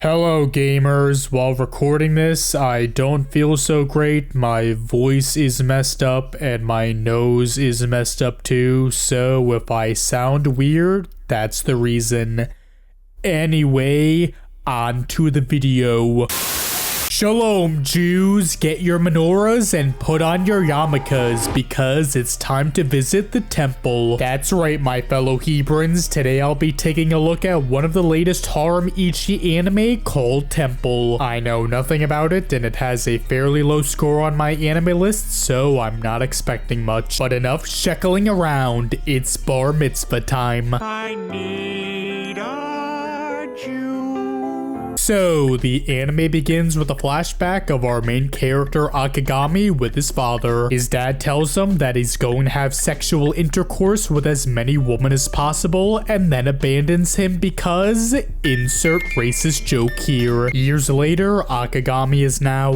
Hello gamers, while recording this, I don't feel so great, my voice is messed up and my nose is messed up too, so if I sound weird, that's the reason. Anyway, on to the video. Shalom Jews, get your menorahs and put on your yarmulkes because it's time to visit the temple. That's right, my fellow Hebrans, today I'll be taking a look at one of the latest harem ichi anime called Temple. I know nothing about it and it has a fairly low score on MyAnimeList, so I'm not expecting much. But enough sheckling around, it's bar mitzvah time. I need a Jew. So, the anime begins with a flashback of our main character Akagami with his father. His dad tells him that he's going to have sexual intercourse with as many women as possible and then abandons him because insert racist joke here. Years later, Akagami is now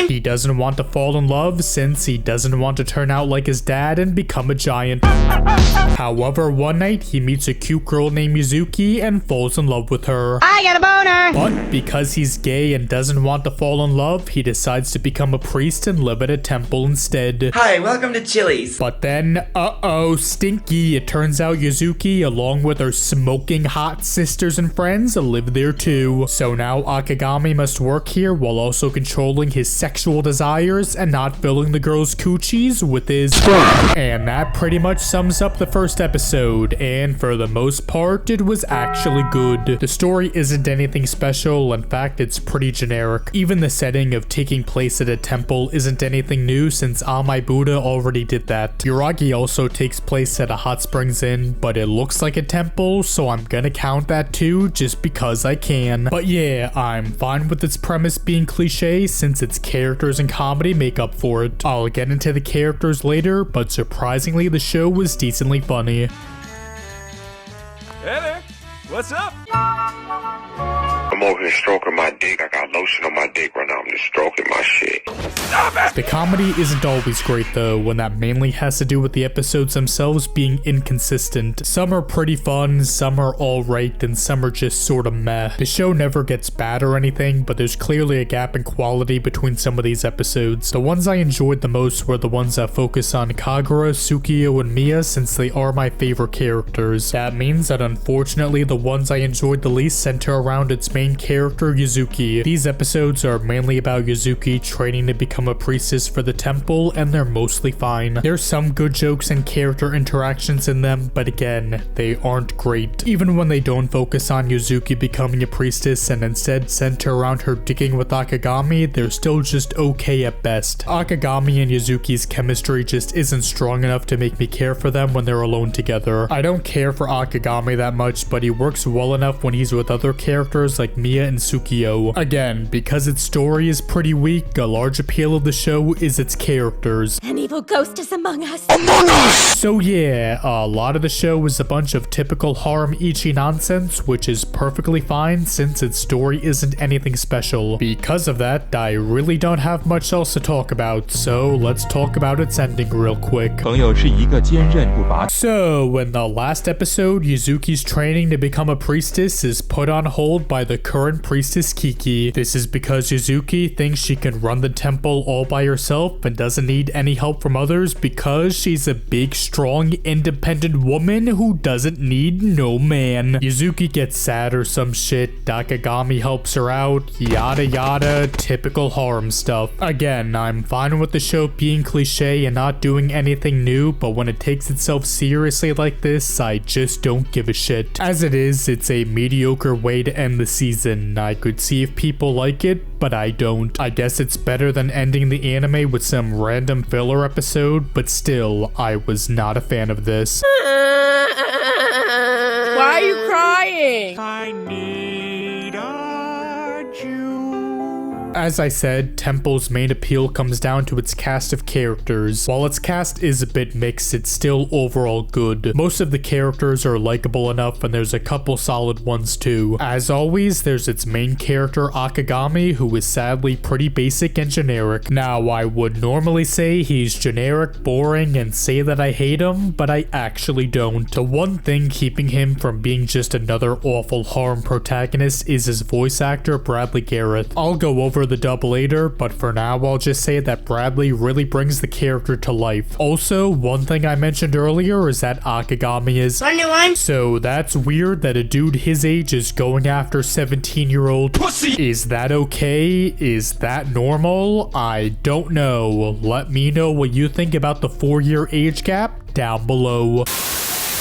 he doesn't want to fall in love since he doesn't want to turn out like his dad and become a giant. However, one night he meets a cute girl named Yuzuki and falls in love with her. I got a boner! But because he's gay and doesn't want to fall in love, he decides to become a priest and live at a temple instead. Hi, welcome to Chili's. But then, stinky, it turns out Yuzuki, along with her smoking hot sisters and friends, live there too. So now Akagami must work here while also controlling his sexual desires and not filling the girls' coochies with his And that pretty much sums up the first episode, and for the most part, it was actually good. The story isn't anything special. In fact, it's pretty generic. Even the setting of taking place at a temple isn't anything new since Amai Buddha already did that. Yuragi also takes place at a hot springs inn, but it looks like a temple, so I'm gonna count that too just because I can. But yeah, I'm fine with its premise being cliche since its characters and comedy make up for it. I'll get into the characters later, but surprisingly the show was decently funny. Hey there, what's up? I'm over here stroking my dick. I got lotion on my dick right now. I'm just stroking my shit. The comedy isn't always great though, when that mainly has to do with the episodes themselves being inconsistent. Some are pretty fun, some are alright, and some are just sorta meh. The show never gets bad or anything, but there's clearly a gap in quality between some of these episodes. The ones I enjoyed the most were the ones that focus on Kagura, Tsukio, and Miya since they are my favorite characters. That means that unfortunately the ones I enjoyed the least center around its main character Yuzuki. These episodes are mainly about Yuzuki training to become a priestess for the temple, and they're mostly fine. There's some good jokes and character interactions in them, but again, they aren't great. Even when they don't focus on Yuzuki becoming a priestess and instead center around her digging with Akagami, they're still just okay at best. Akagami and Yuzuki's chemistry just isn't strong enough to make me care for them when they're alone together. I don't care for Akagami that much, but he works well enough when he's with other characters like Miya and Tsukio. Again, because its story is pretty weak, a large appeal of the show is its characters. An evil ghost is among us. So yeah, a lot of the show is a bunch of typical harem ichi nonsense, which is perfectly fine since its story isn't anything special. Because of that, I really don't have much else to talk about, so let's talk about its ending real quick. So, in the last episode, Yuzuki's training to become a priestess is put on hold by the current priestess Kiki. This is because Yuzuki thinks she can run the temple all by herself and doesn't need any help from others because she's a big, strong, independent woman who doesn't need no man. Yuzuki gets sad or some shit, Akagami helps her out, yada yada, typical harem stuff. Again, I'm fine with the show being cliche and not doing anything new, but when it takes itself seriously like this, I just don't give a shit. As it is, it's a mediocre way to end the season. I could see if people like it, but I don't. I guess it's better than ending the anime with some random filler episode, but still, I was not a fan of this. Why are you crying? I need a Jew. As I said, Temple's main appeal comes down to its cast of characters. While its cast is a bit mixed, it's still overall good. Most of the characters are likable enough, and there's a couple solid ones too. As always, there's its main character Akagami, who is sadly pretty basic and generic. Now, I would normally say he's generic, boring, and say that I hate him, but I actually don't. The one thing keeping him from being just another awful harem protagonist is his voice actor, Bradley Garrett. I'll go over the dub later, but for now I'll just say that Bradley really brings the character to life. Also, one thing I mentioned earlier is that Akagami is so that's weird that a dude his age is going after 17-year-old pussy. Is that okay? Is that normal? I don't know. Let me know what you think about the 4-year age gap down below.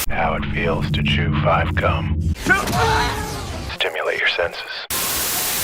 How it feels to chew 5 gum. Stimulate your senses.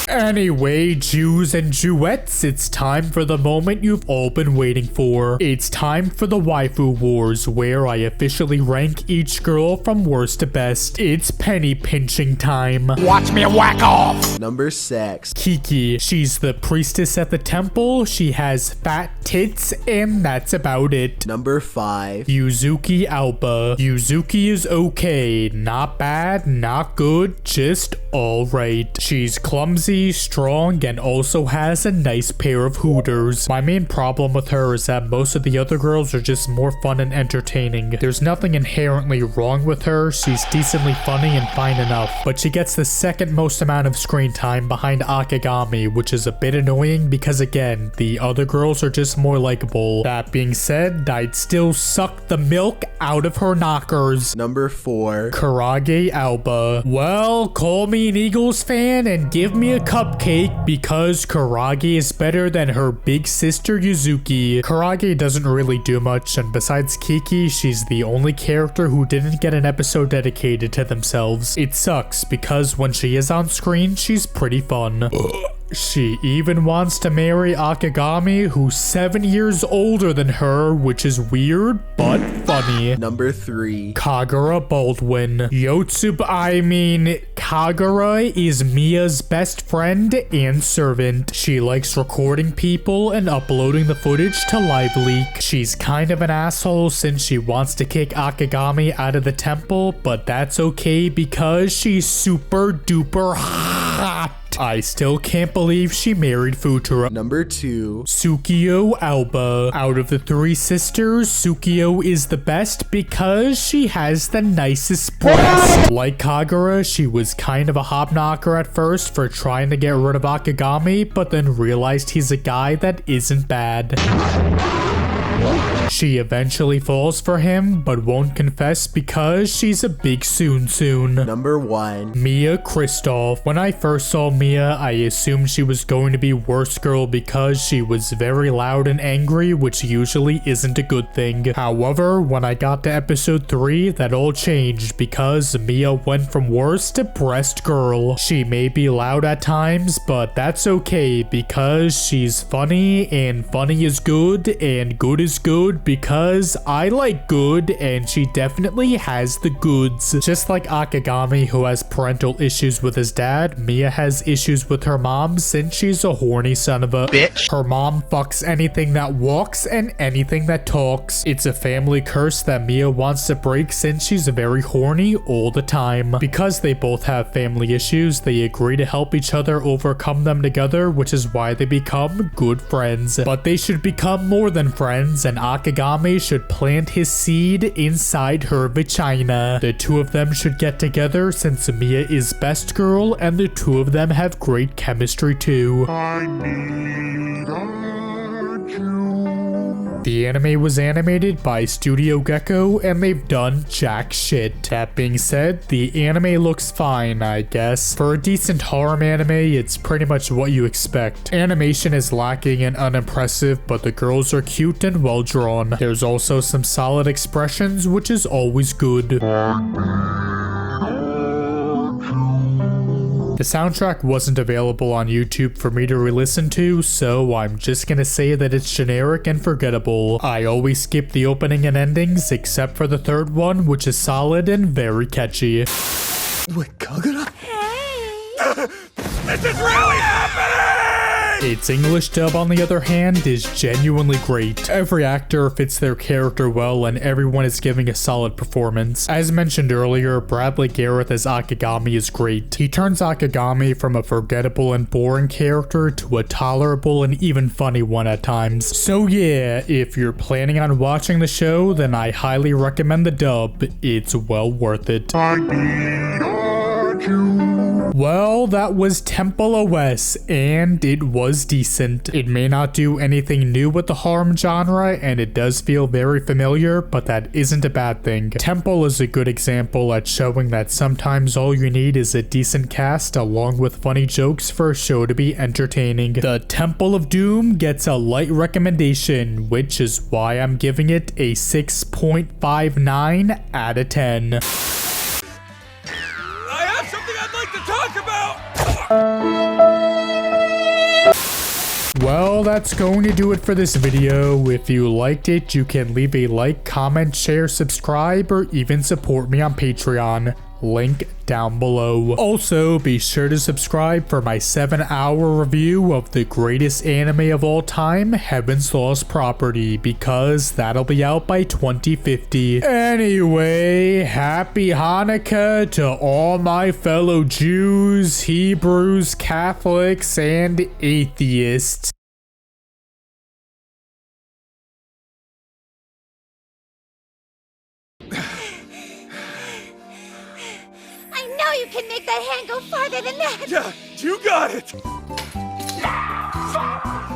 Anyway, Jews and Jewettes, it's time for the moment you've all been waiting for. It's time for the waifu wars, where I officially rank each girl from worst to best. It's penny pinching time. Watch me whack off! Number 6. Kiki. She's the priestess at the temple. She has fat tits, and that's about it. Number 5. Yuzuki Alba. Yuzuki is okay. Not bad, not good, just alright. She's clumsy, strong, and also has a nice pair of hooters. My main problem with her is that most of the other girls are just more fun and entertaining. There's nothing inherently wrong with her. She's decently funny and fine enough, but she gets the second most amount of screen time behind Akagami, which is a bit annoying because again, the other girls are just more likable. That being said, I'd still suck the milk out of her knockers. Number 4. Karage Alba. Well, call me an Eagles fan and give me a cupcake because Karage is better than her big sister Yuzuki. Karage doesn't really do much, and besides Kiki, she's the only character who didn't get an episode dedicated to themselves. It sucks because when she is on screen, she's pretty fun. She even wants to marry Akagami, who's 7 years older than her, which is weird, but funny. Number 3. Kagura Baldwin. Kagura is Mia's best friend and servant. She likes recording people and uploading the footage to LiveLeak. She's kind of an asshole since she wants to kick Akagami out of the temple, but that's okay because she's super duper hot. I still can't believe she married Futura. Number 2. Tsukio Alba. Out of the 3 sisters, Tsukio is the best because she has the nicest breast. Like Kagura, she was kind of a hobknocker at first for trying to get rid of Akagami, but then realized he's a guy that isn't bad. She eventually falls for him, but won't confess because she's a big soon. Number 1. Mia Kristoff. When I first saw Mia, I assumed she was going to be worst girl because she was very loud and angry, which usually isn't a good thing. However, when I got to episode 3, that all changed because Mia went from worst to breast girl. She may be loud at times, but that's okay because she's funny, and funny is good, and good is good because I like good, and she definitely has the goods. Just like Akagami, who has parental issues with his dad, Mia has issues with her mom since she's a horny son of a bitch. Her mom fucks anything that walks and anything that talks. It's a family curse that Mia wants to break since she's very horny all the time. Because they both have family issues, they agree to help each other overcome them together, which is why they become good friends. But they should become more than friends, and Akagami should plant his seed inside her vagina. The two of them should get together since Mia is best girl and the two of them have great chemistry too. The anime was animated by Studio Gecko and they've done jack shit. That being said, the anime looks fine, I guess. For a decent harem anime, it's pretty much what you expect. Animation is lacking and unimpressive, but the girls are cute and well drawn. There's also some solid expressions, which is always good. The soundtrack wasn't available on YouTube for me to re-listen to, so I'm just gonna say that it's generic and forgettable. I always skip the opening and endings, except for the third one, which is solid and very catchy. Wait, Kagura? Hey! This is really happening! Its English dub, on the other hand, is genuinely great. Every actor fits their character well and everyone is giving a solid performance. As mentioned earlier, Bradley Gareth as Akagami is great. He turns Akagami from a forgettable and boring character to a tolerable and even funny one at times. So yeah, if you're planning on watching the show, then I highly recommend the dub. It's well worth it. Well, that was Temple OS, and it was decent. It may not do anything new with the harem genre, and it does feel very familiar, but that isn't a bad thing. Temple is a good example at showing that sometimes all you need is a decent cast along with funny jokes for a show to be entertaining. The Temple of Doom gets a light recommendation, which is why I'm giving it a 6.59 out of 10. Well, that's going to do it for this video. If you liked it, you can leave a like, comment, share, subscribe, or even support me on Patreon. Link down below. Also, be sure to subscribe for my 7-hour review of the greatest anime of all time, Heaven's Lost Property, because that'll be out by 2050. Anyway, happy Hanukkah to all my fellow Jews, Hebrews, Catholics, and atheists. I know you can make that hand go farther than that! Yeah, you got it!